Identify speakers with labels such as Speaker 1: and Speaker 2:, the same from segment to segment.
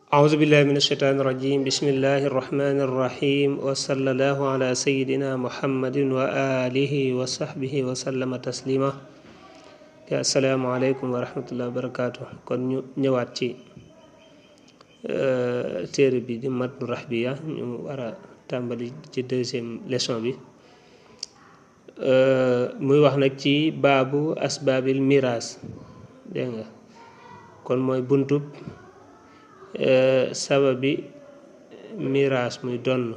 Speaker 1: أعوذ بالله من الشيطان الرجيم بسم الله الرحمن الرحيم وصلى الله على سيدنا محمد وآله وصحبه وسلم تسليما السلام عليكم ورحمة الله وبركاته kon ñu ñëwaat ci téere bi di matnu rahbiya ñu war a tàmbali ci deuxième leçon bi muy wax nag ci baabu asbaabil miraas dégg nga kon mooy buntub sababi miraas muy donn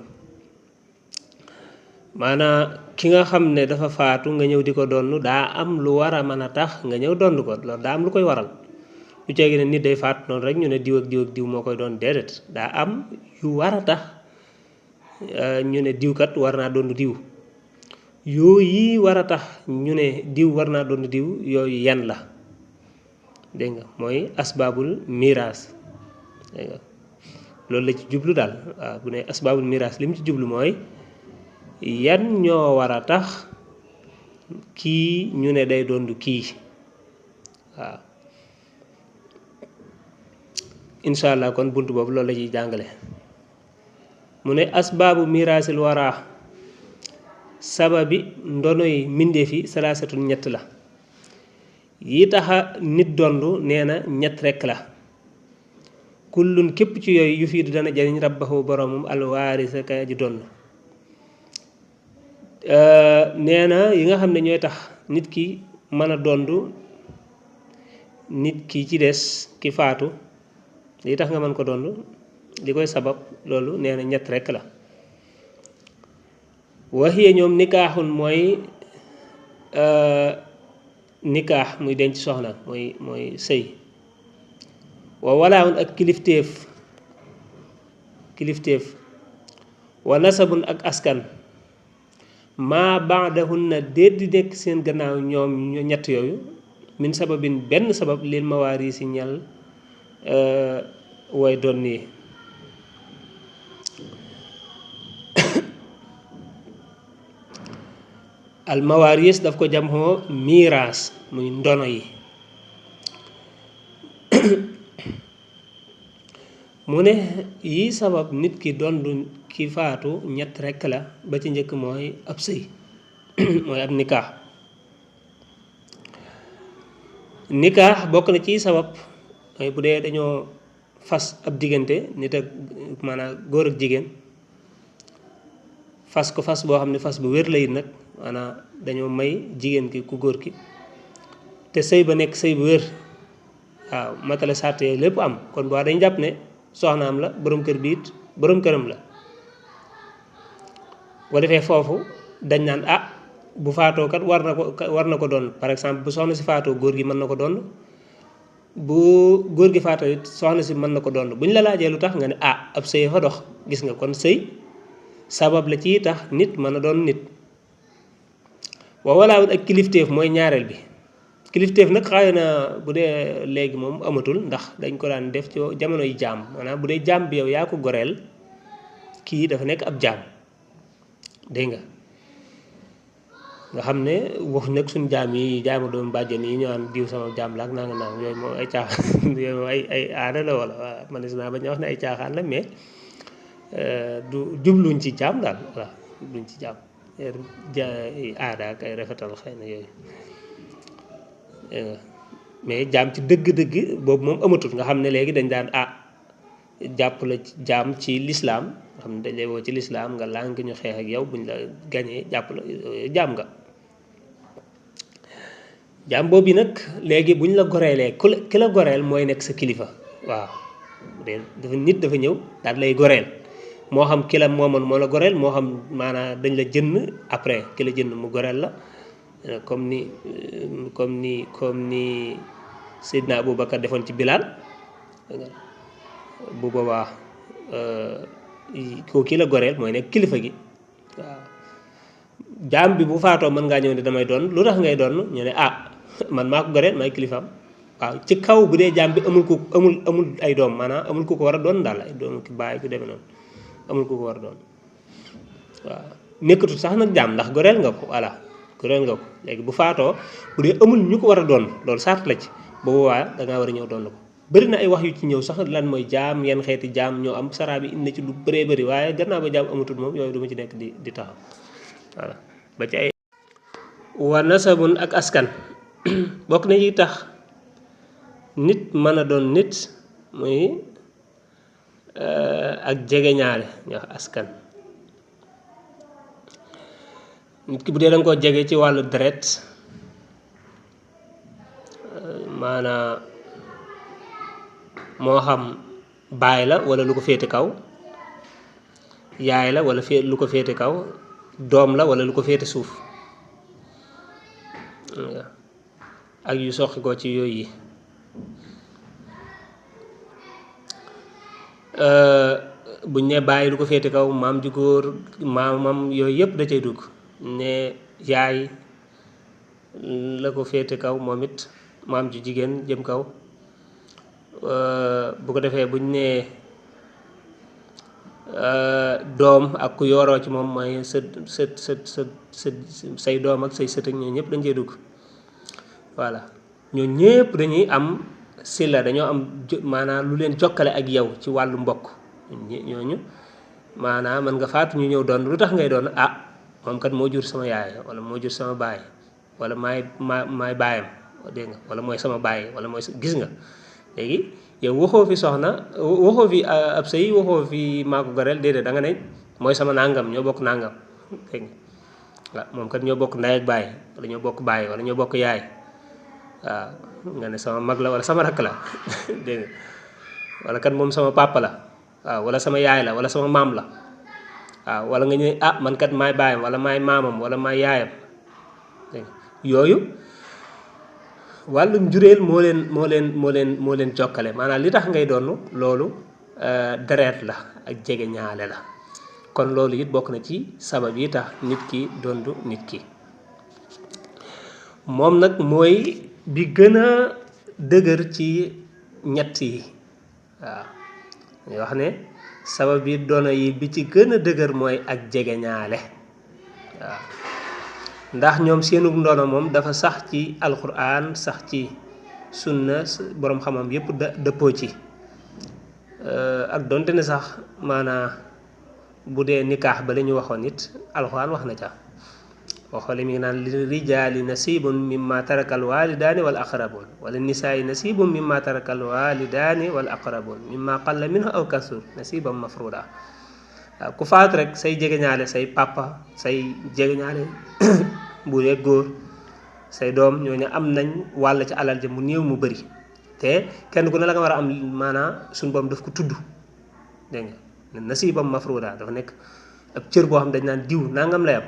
Speaker 1: maanaam ki nga xam ne dafa faatu nga ñëw di ko donn daa am lu war a mën a tax nga ñëw donn ko loolu daa am lu koy waral lu ceegi ne nit day faatu noonu rek ñu ne diw ak diw ak diw moo koy doon déedéet daa am yu war a tax ñu ne diwkat war naa doon diw yooyu war a tax ñu ne diw war naa doon diw yooyu yan la dégg nga mooy asbaabul miraas dégg nga loolu la ci jublu daal waaw bu ne asbaabul miraas li mu ci jublu mooy yan ñoo war a tax kii ñu ne day doon kii waaw incha allah kon bunt boobu loolu la ciy jàngale mu ne asbaabu miraasil waraa sababi ndonoy mbindeef yi salaasatun ñett la yi taxa nit dondu nee na ñett rekk la kullun képp ci yooyu yu fiidu dana jariñ rabbahu boromum alwaarisa ka ji donn nee na yi nga xam ne ñooy tax nit ki mën a dondu nit ki ci des ki faatu li tax nga mën ko dondu li koy sabab loolu nee na ñett rekk la waxiye ñoom nikaaxun mooy nikaax muy denc soxna mooy sëy wa walaawun ak kilifteef wa nasabun ak askan maa baadahunna déet di nekk seen gannaaw ñoom ñett yooyu min sababin benn sabab lil mawaari si ñal way doon nii al mawaaris daf ko jam xoo miiraas muy ndono yi mu ne yi sabab nit ki dondu ki faatu ñett rekk la ba ci njëkk mooy ab sëy mooy ab nikaax bokk na ci sabab mooy bu dee dañoo fas ab diggante nit ak maanaam góor ak jigéen fas ko fas boo xam ne fas bu wér la it nag maanaam dañoo may jigéen ki ku góor ki te sëy ba nekk sëy bu wér waaw matale sàrt yooyu lépp am kon boo dañ jàpp ne soxnaam la borom kër bi it borom këram la boo defee foofu dañ naan bu faatoo kat war na ko doon par exemple bu soxna si faatoo góor gi mën na ko doon bu góor gi faatoo it soxna si mën na ko doon bu ñu la laajee lu tax nga ne ab sëy fa dox gis nga kon sëy sabab la ci tax nit mën a doon nit wa walaawut ak kilifteef mooy ñaareel bi kilifteef nag xëy na bu dee léegi moom amatul ndax dañ ko daan def ci jamonoy jaam maanaam bu dee jaam bi yow yaa ko goreel kii dafa nekk ab jaam dégg nga xam ne wax nag suñ jaam yi jaamu doom bàjjen yi ñu naan diw sama jaam la ak naa nga naan yooyu moom ay caaxaan yooyu moom ay aada la wala waaw man naa bañ a wax ne ay caaxaan la mais du jubluñ ci jaam daal voilà jubluñ ci jaam aada ak ay rafetal xëy na yooyu mais jaam ci dëgg-dëgg boobu moom amatul nga xam ne léegi dañ daan jàpp la jaam ci lislaam nga xam ne dañ lay woo ci lislaam nga lànk ñu xeex ak yow buñ la gañee jàpp la jaam nga jaam boobu nag léegi buñ la goreelee ki la goreel mooy nekk sa kilifa waaw dafa nit dafa ñëw daal lay goreel moo xam ki la moomoon moo la goreel moo xam maanaam dañ la jënd après ki la jënd mu goreel la comme ni Seydina Aboubacar defoon ci Bilal bu boobaa koo kii la goreel mooy nekk kilifa gi waaw jaam bi bu faatoo mën ngaa ñëw ne damay doon lu tax ngay doon ñu ne man maa ko goreel maay kilifaam waaw ci kaw bu dee jaam bi amul ay doom maanaam amul ku ko war a doon daal ay doom ki bàyyi ku demee noonu amul ku ko war a doon waaw nekkatul sax nag jaam ndax goreel nga ko voilà goreel nga ko léegi bu faatoo bu dee amul ñu ko war a doon loolu sart la ci bu boobaa da ngaa war a ñëw doon ko bëri na ay wax yu ci ñëw sax lan mooy jaam yan xeeti jaam ñoo am saraa bi indi ci lu bëree bëri waaye gannaaw ba jaam amatul moom yooyu duma ci nekk di taxaw voilà ba ci ay wa nasabun ak askan bokk na yi tax nit mën a doon nit muy ak jege ñaale ñu wax askan nit ki bu dee da nga koo jege ci wàllu deret maanaam moo xam baay la wala lu ko féete kaw yaay la wala lu ko féete kaw doom la wala lu ko féete suuf ak yu soxi ko ci yooyu yi buñ ne bàyyi lu ko féete kaw maam ju góor maamam yooyu yëpp da cay dugg ne yaay la ko féete kaw moom it maam ju jigéen jëm kaw bu ko defee buñ ne doom ak ku yoroo ci moom mooy say doom ak say sët ak ñoo ñëpp dañ cey dugg voilà ñoo ñëpp dañuy am silla dañoo am maanaam lu leen jokkale ak yow ci wàllu mbokk ñooñu maanaam man nga faatu ñu ñëw doon lu tax ngay doon moom kat moo jur sama yaay wala moo jur sama baay wala maay baayam dégg nga wala mooy sama baay wala mooy gis nga léegi yow waxoo fi soxna waxoo fi ab sëy waxoo fi maa ko goreel déedéet da nga ne mooy sama nangam ñoo bokk nangam dégg nga moom kat ñoo bokk ndey ak baay wala ñoo bokk baay wala ñoo bokk yaay waaw nga ne sama mag la wala sama rakk la dégg nga wala kat moom sama papa la waaw wala sama yaay la wala sama maam la waaw wala nga ne man kat maay baayam wala maay maamam wala maay yaayam dégg nga yooyu wàllum jureel moo leen jokkale maanaam li tax ngay doon loolu deret la ak jege ñaale la kon loolu it bokk na ci sabab yi tax nit ki dondu nit ki moom nag mooy bi gën a dëgër ci ñett yi waaw ñu wax ne sabab yi dono yi bi ci gën a dëgër mooy ak jege ñaale waaw ndax ñoom seenug ndono moom dafa sax ci alquran sax ci sunna borom xamam yépp dëppoo ci ak donte ne sax maanaa bu dee nikaax ba la ñu waxoon it alquran wax na ca waxoole mi ngi naan li rijaali nasibun mimma taraka alwalidaani wal aqrabun wala nisaayi nasibun mimma taraka alwalidaani wal aqrabun mimma qalla minhu aw kasur nasiban mafruda waaw ku faat rek say jegeñaale say papa say jegeñaale bu dee góor say doom ñooñu am nañ wàll ci alal ja mu néew mu bëri te kenn ku ne la nga war a am maanaam suñu boom daf ko tudd dégg nga nasibam mafruda dafa nekk ab cër boo xam dañ naan diw nangam lay am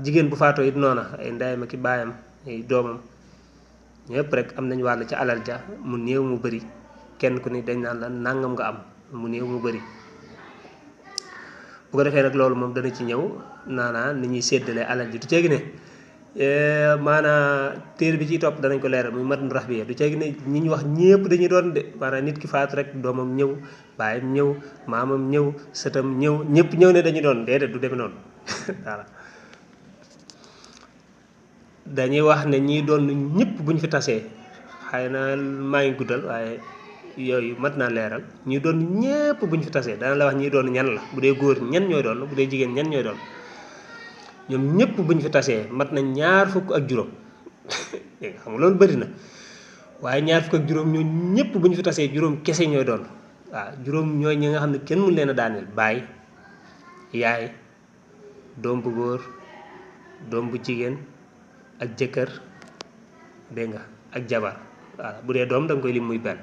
Speaker 1: jigéen bu faatoo it noona ay ndeyam ak i baayam ay doomam ñëpp rek am nañ wàll ci alal ja mu néew mu bëri kenn ku ne dañ naan la nangam nga am mu néew mu bëri bu ko defee nag loolu moom dana ci ñëw naanaa ni ñuy séddalee alal ji du ceegi ne maanaa téere bi ciy topp danañ ko leeral muy mat nu rax bi du ceegi ne ñi ñu wax ñëpp dañuy doon de maanaam nit ki faatu rek doomam ñëw baayam ñëw maamam ñëw sëtam ñëw ñëpp ñëw ne dañuy doon déedéet du demee noonu voilà dañuy wax ne ñiy doon ñëpp buñ fi tasee xëy na maa ngi guddal waaye yooyu mat naa leeral ñi doon ñëpp buñ fi tasee dana la wax ñi doon ñan la bu dee góor ñan ñooy doon bu dee jigéen ñan ñooy doon ñoom ñëpp buñ fi tasee mat na 20 ak juróom xam nga loolu bëri na waaye 20 ak juróom ñoo ñëpp buñ fi tasee juróom kese ñooy doon waaw juróom ñooy ñi nga xam ne kenn mënu leen a daaneel baay yaay doom bu góor doom bu jigéen ak jëkkër dégg nga ak jabar waaw bu dee doom da nga koy lim muy benn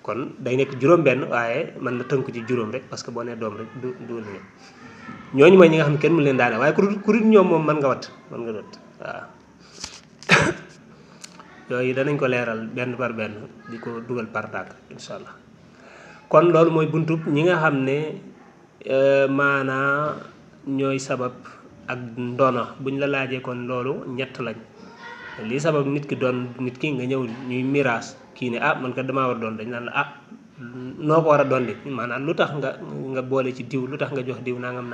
Speaker 1: kon day nekk juróom benn waaye mën na tënk ci juróom rek parce que boo nee doom rek du ne ñooñu mooy ñi nga xam ne kenn mënu leen daane waaye ku dul ñoom moom mën nga wat waaw yooyu danañ ko leeral benn par benn di ko dugal par tàkk insha allah kon loolu mooy buntub ñi nga xam ne maanaa ñooy sabab ak ndono buñ la laajee kon loolu ñett lañ lii sabab nit ki doon nit ki nga ñëw ñuy miraas kii ne man kat damaa war doon dañ naan la noo ko war a doon di maanaam lu tax nga boole ci diw lu tax nga jox diw nangam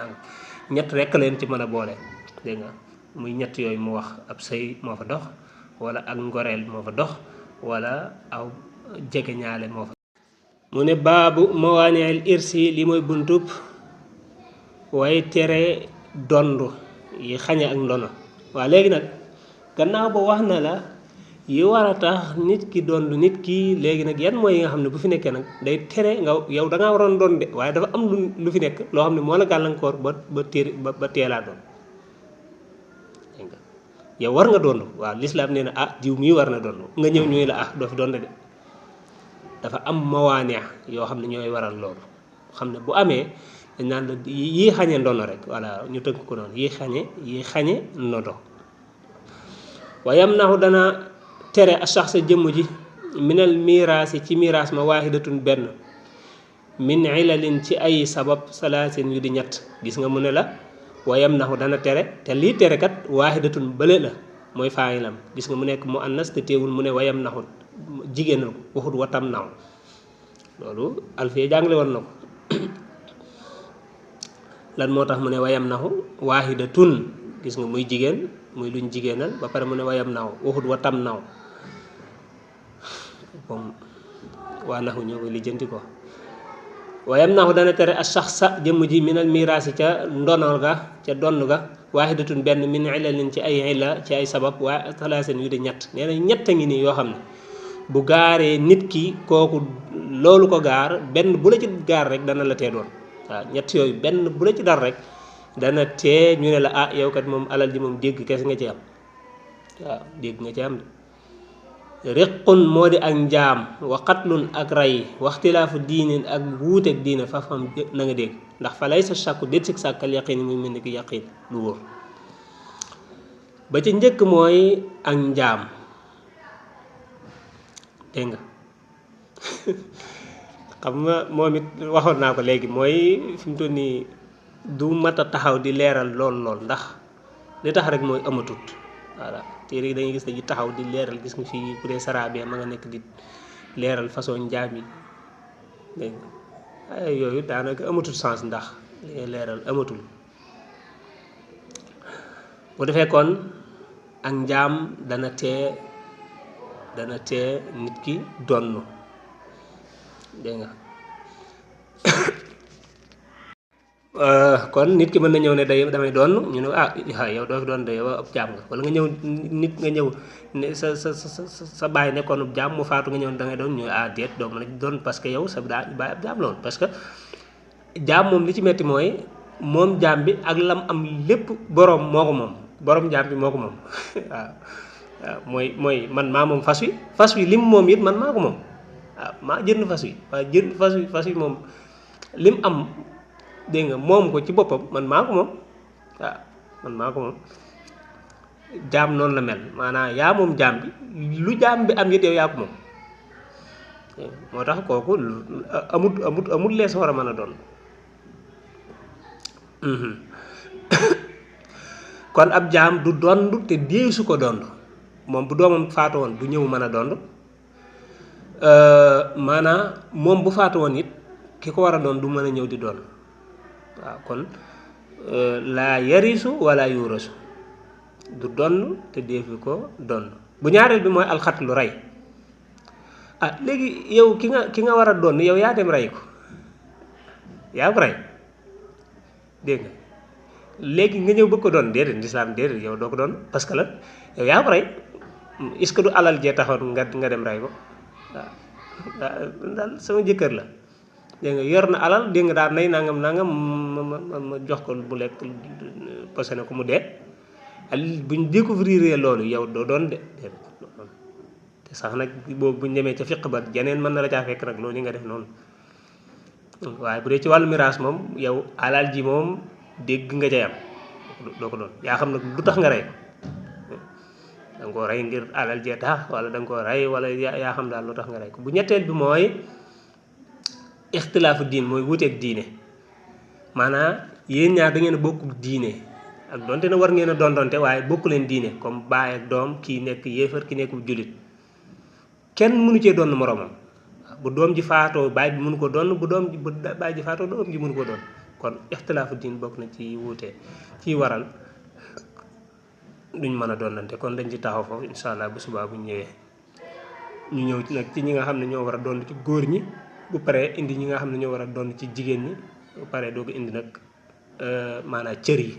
Speaker 1: ñett rekk leen ci mën a boole dégg nga muy ñett yooyu mu wax ab sëy moo fa dox wala ak ngoreel moo fa dox wala aw jege ñaale moo fa mu ne baabu mawaani'il irsi li mooy buntub way tere dondu yi xañe ak ndono waa léegi nag gannaaw ba wax na la yi war a tax nit ki dondu nit ki léegi nag yan mooy yi nga xam ne bu fi nekkee nag day tere nga yow da ngaa waroon doon de waaye dafa am lu fi nekk loo xam ne moo la gàllankoor ba teelaa doon yow war nga dondu waaw lislaam nee na ah diw mii war na dondu nga ñëw ñuy la ah doo fi doon de dafa am mawaane yoo xam ne ñooy waral loolu xam ne bu amee dañ naan la yii xañe ndono rek voilà ñu tënk ko noonu yii xañe ndono wayam naxu dana tere a sax sa jëmm ji minal miraas yi ci miraas ma waahidatun benn min ilalin ci ay sabab salaasin yu di ñett gis nga mu ne la wayam naxu dana tere te lii tere kat waahidatun bële la mooy faayilam gis nga mu nekk mu annas te teewul mu ne wayam naxu jigéenal ko waxut watam naw loolu alfee jàngale woon na ko lan moo tax mu ne wayam naxu waahidatun gis nga muy jigéen muy luñ jigéenal ba pare mu ne wayam naw waxut watam naw comme waa naxu ñoo koy lijjanti ko wayam naxu dana tere a sax sa jëmm ji minal miraasi ca ndonal ga ca donn ga waahidatun benn min ilalin ci ay illa ci ay sabab waa talaasen yu di ñett nee na ñett a ngi nii yoo xam ne bu gaaree nit ki kooku loolu ko gaar benn bu la ci gaar rek dana la tee doon waaw ñett yooyu benn bu la ci dar rek dana tee ñu ne la ah yow kat moom alal ji moom dégg kese nga ci am waaw dégg nga ci am de riqun moo di ak njaam wa qatlun ak ray waxtilaafu diinin ak wuuteeg diine fafam na nga dégg ndax fa lay sa sàkku déet si sàkkal yaqin muy mel ni ki yaqin lu wóor ba ci njëkk mooy ak njaam dégg nga xam nga moom it waxoon naa ko léegi mooy fi mu toll nii du mat a taxaw di leeral lool ndax li tax rek mooy amatut voilà téere yi dañuy gis ne ji taxaw di leeral gis nga fii bu dee sarabee ma nga nekk di leeral façon njaam yi dégg nga ay yooyu daanaka amatul sens ndax li ngay leeral amatul bu defee kon ak njaam dana tee nit ki donn dégg nga kon nit ki mën na ñëw ne damay doon ñu ne ah yow doo fi doon de yow ab jaam nga wala nga ñëw nit nga ñëw ne sa baay nekkoon ab jaam mu faatu nga ñëw da ngay doon ñu ah déet doo mën a doon parce que yow sa baay ab jaam la woon parce que jaam moom li ci metti mooy moom jaam bi ak lam am lépp borom moo ko moom borom jaam bi moo ko moom waaw mooy man maa moom fas wi lim moom it man maa ko moom waaw maa jënd fas wi waaye jënd fas wi moom lim am dégg nga moom ko ci boppam man maa ko moom waaw man maa ko moom jaam noonu la mel maanaam yaa moom jaam bi lu jaam bi am it yow yaa ko moom moo tax kooku amut lees war a mën a doon kon ab jaam du dond te dee su ko dond moom bu doomam faatu woon du ñëw mën a dond maanaam moom bu faatu woon it ki ko war a doon du mën a ñëw di doon waaw kon laa yarisu wala yuurasu du donn te deefi ko donn bu ñaareel bi mooy alxatlu rey ah léegi yow ki nga war a doon yow yaa dem rey ko yaa ko rey dégg nga léegi nga ñëw bëgg ko doon déedéet lislaam déedéet yow doo ko doon parce que la yow yaa ko rey est-ce que du alal jee taxoon nga dem rey ko waaw daal sama jëkkër la dégg nga yor na alal dégg nga daal nay nangam ma jox ko bu lekk posé na ko mu dee buñ découvrir loolu yow doo doon de te sax nag boobu buñ demee ca fiq ba jeneen mën na la caa fekk nag loolu nga def noonu waaye bu dee ci wàllu miraas moom yow alal ji moom dégg nga cay am doo ko doon yaa xam nag lu tax nga rey da nga koo rey ngir alal jee tax wala da nga koo rey wala yaa xam daal lu tax nga rey ko bu ñetteel bi mooy ixtilaafu diin mooy wuteeg diine maanaam yéen ñaar da ngeen a bokk diine ak donte ne war ngeen a doonte waaye bokku leen diine comme baay ak doom kii nekk yéefar ki nekk jullit kenn mënu cee doon moroomam bu doom ji faatoo baay bi mënu ko doon bu baay ji faatoo doom ji mënu ko doon kon ixtilaafu diin bokk na ci wuute ci waral duñ mën a doonante kon dañ ci taxaw foofu incha allah bu subaa bu ñëwee ñu ñëw ci nag ci ñi nga xam ne ñoo war a doon ci góor ñi bu paree indi ñi nga xam ne ñoo war a doon ci jigéen ñi bu paree doo ko indi nag maanaam cër yi